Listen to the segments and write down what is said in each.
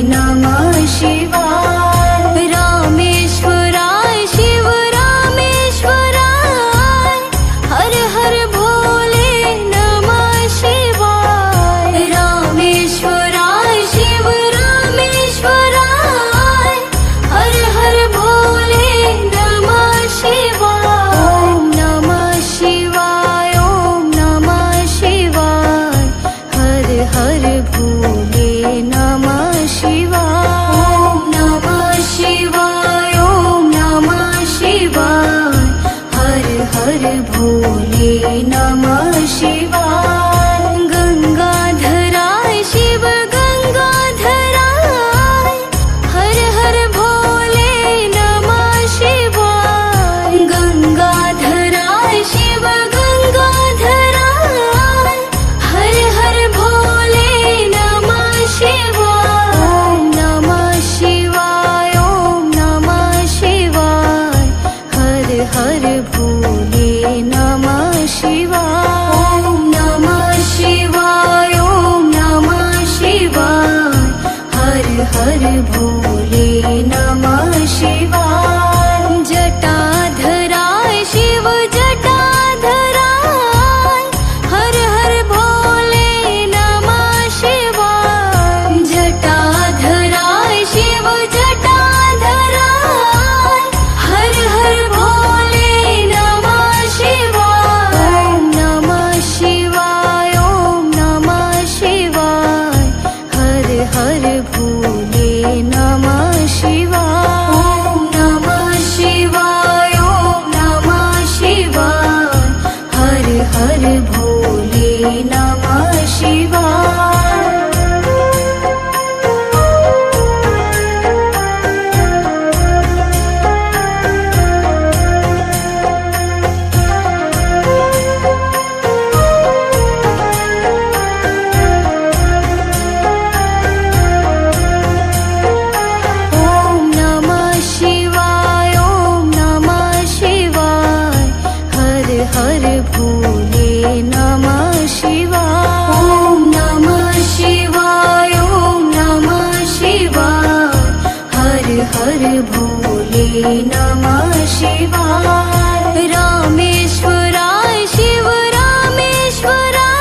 नमः शिवाय। रामेश्वराय शिव रामेश्वराय, हर हर भोले नमः शिवाय। रामेश्वराय शिव रामेश्वराय, हर हर भोले नमः शिवाय। ओम नमः शिवाय, ओम नमः शिवाय, हर हर भोले नमः शिवाय। ओम नमः शिवाय, ओम नमः शिवाय, हर हर भोले नमः शिवाय। गंगाधराय शिव गंगाधराय, हर हर भोले नमः शिवाय। गंगाधराय शिव गंगाधराय, हर हर भोले नमः शिवाय। ओम नमः शिवाय, ओम नमः शिवाय, हर हर भोले नमः शिवाय। ओम नमः शिवाय, ओम नमः शिवाय, हर हर भोले नमः शिवाय। जटाधराय शिव जटाधराय, हर हर भोले नमः शिवाय। जटाधराय शिव जटाधराय, हर हर भोले नमः शिवाय। ओम नमः शिवाय, ओम नमः शिवाय, हर हर भोले नमः शिवाय। ओम नमः शिवाय, ओम नमः शिवाय, हर हर भोले नमः शिवाय। ओम नमः शिवाय, ओम नमः शिवाय, हर हर भोले नमः शिवाय। ओम नमः शिवाय, ओम नमः शिवाय, हर हर भोले नमः शिवाय। रामेश्वराय शिव रामेश्वराय,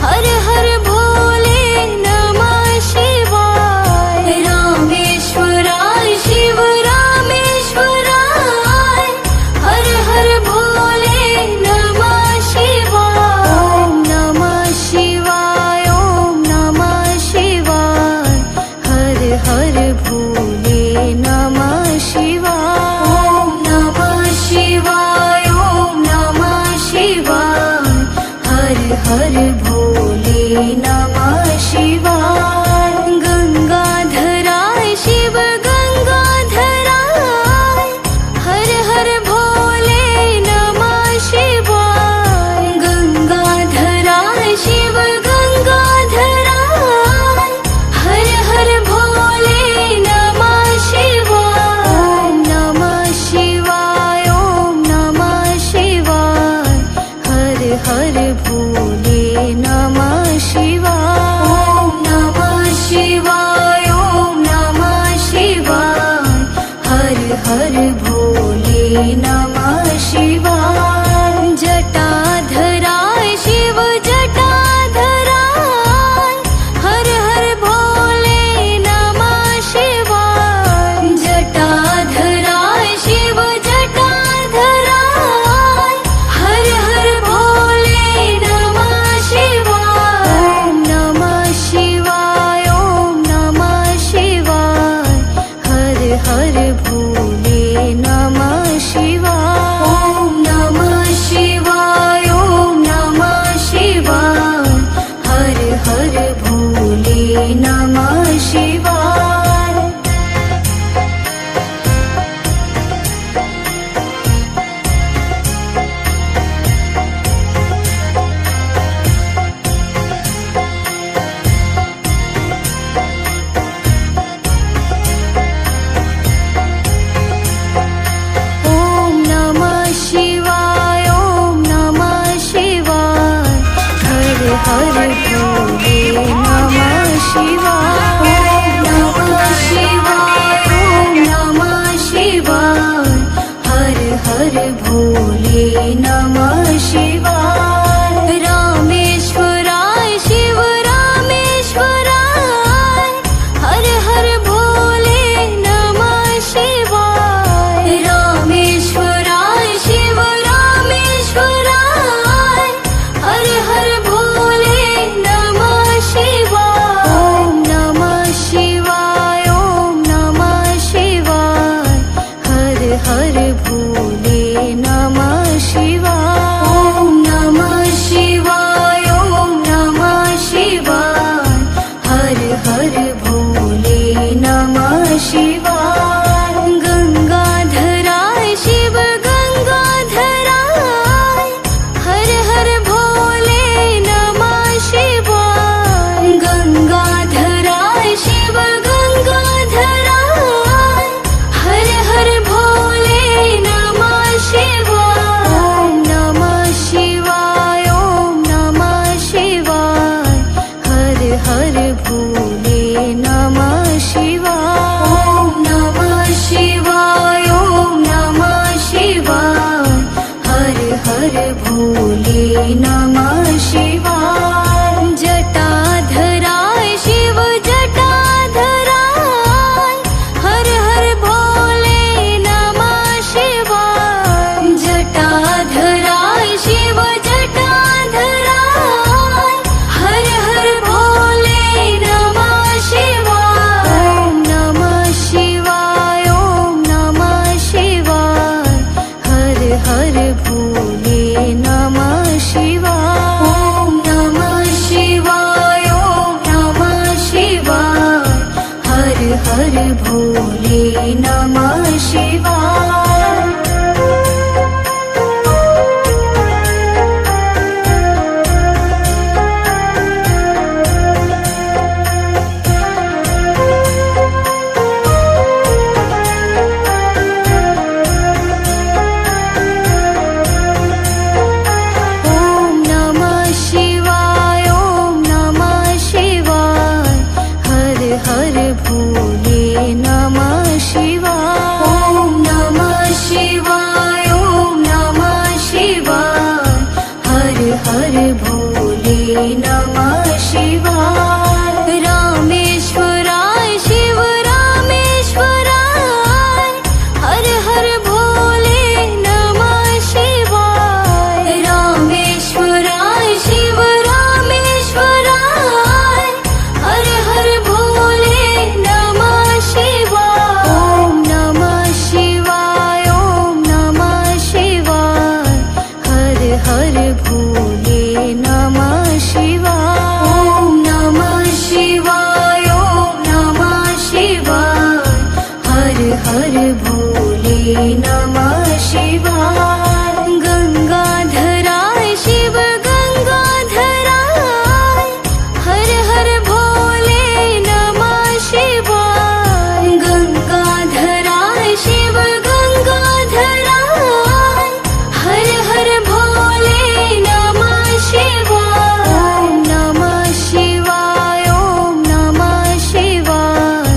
हर हर भोले नमः शिवाय। रामेश्वराय शिव रामेश्वराय, हर हर भोले नमः शिवाय। ओम नमः शिवाय, ओम नमः शिवाय, हर हर भोले नमः शिवाय। ओम नमः शिवाय, ओम नमः शिवाय, हर हर भोले नमः शिवाय। गंगाधराय शिव गंगाधराय, हर हर भोले नमः शिवाय। गंगाधराय शिव गंगाधराय, हर हर भोले नमः शिवाय। ओम नमः शिवाय, ओम नमः शिवाय, हर हर भोले नमः शिवाय। ओम नमः शिवाय, ओम नमः शिवाय, हर हर भोले नमः शिवाय। जटाधराय शिव जटाधराय, हर हर भोले नमः शिवाय। जटाधराय शिव जटाधराय, हर हर भोले नमः शिवाय। ओम नमः शिवाय, ओम नमः शिवाय, हर हर भोले नमः शिवाय। ओम नमः शिवाय, ओम नमः शिवाय, हर हर भोले नमः शिवाय। ओम नमः शिवाय, ओम नमः शिवाय, हर हर भोले नमः शिवाय। नमः शिवाय। रामेश्वराय शिव रामेश्वराय, हर हर भोले नमः शिवाय। रामेश्वराय शिव रामेश्वराय, हर हर भोले नमः शिवाय। ॐ नमः शिवाय, ॐ नमः शिवाय, हर हर भोले नमः शिवाय। ॐ नमः शिवाय, ॐ नमः शिवाय, हर हर भोले नमः शिवाय। गंगाधराय शिव गंगाधराय, हर हर भोले नमः शिवाय। गंगाधराय शिव गंगाधराय, हर हर भोले नमः शिवाय। ॐ नमः शिवाय, ॐ नमः शिवाय, हर हर भोले नमः शिवाय। ॐ नमः शिवाय, ॐ नमः शिवाय, हर हर भोले नमः शिवाय। जटाधराय शिव जटाधराय, हर हर भोले नमः शिवाय। जटाधराय शिव जटाधराय, हर हर भोले नमः शिवाय। ॐ नमः शिवाय, ॐ नमः शिवाय, हर हर भोले नमः शिवाय। ॐ नमः शिवाय, ॐ नमः शिवाय, हर हर भोले नमः शिवाय। ॐ नमः शिवाय, ॐ नमः शिवाय, हर हर भोले नमः शिवाय। ॐ नमः शिवाय, ॐ नमः शिवाय, हर हर भोले नमः शिवाय। रामेश्वराय शिव रामेश्वराय, हर हर भोले नमः शिवाय। रामेश्वराय शिव रामेश्वराय, हर हर भोले नमः शिवाय। ॐ नमः शिवाय, ॐ नमः शिवाय, हर हर भोले नमः शिवाय। ॐ नमः शिवाय, ॐ नमः शिवाय, हर हर भोले नमः शिवाय। गंगाधराय शिव गंगाधराय, हर हर भोले नमः शिवाय। गंगाधराय शिव गंगाधराय, हर हर भोले नमः शिवाय। ॐ नमः शिवाय, ॐ नमः शिवाय,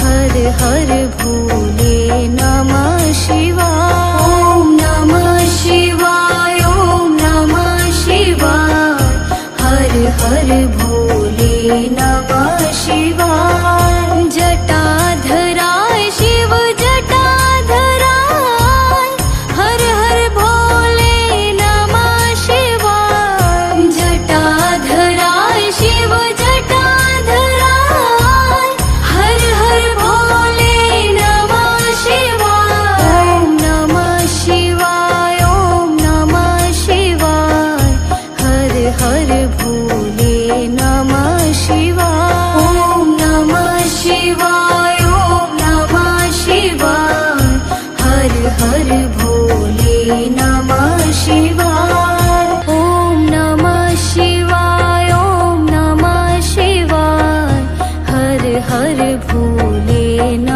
हर हर भोले नमः शिवाय। ॐ नमः शिवाय, ॐ नमः शिवाय, हर हर भोले नमः शिवाय। जटाधराय शिव जटाधराय, हर हर भोले नमः शिवाय। जटाधराय शिव जटाधराय, हर हर भोले नमः शिवाय। ॐ नमः शिवाय, ॐ नमः शिवाय, हर हर भोले नमः शिवाय। ॐ नमः शिवाय, ॐ नमः शिवाय, हर हर भोले नमः शिवाय। ॐ नमः शिवाय, ॐ नमः शिवाय, हर हर भोले नमः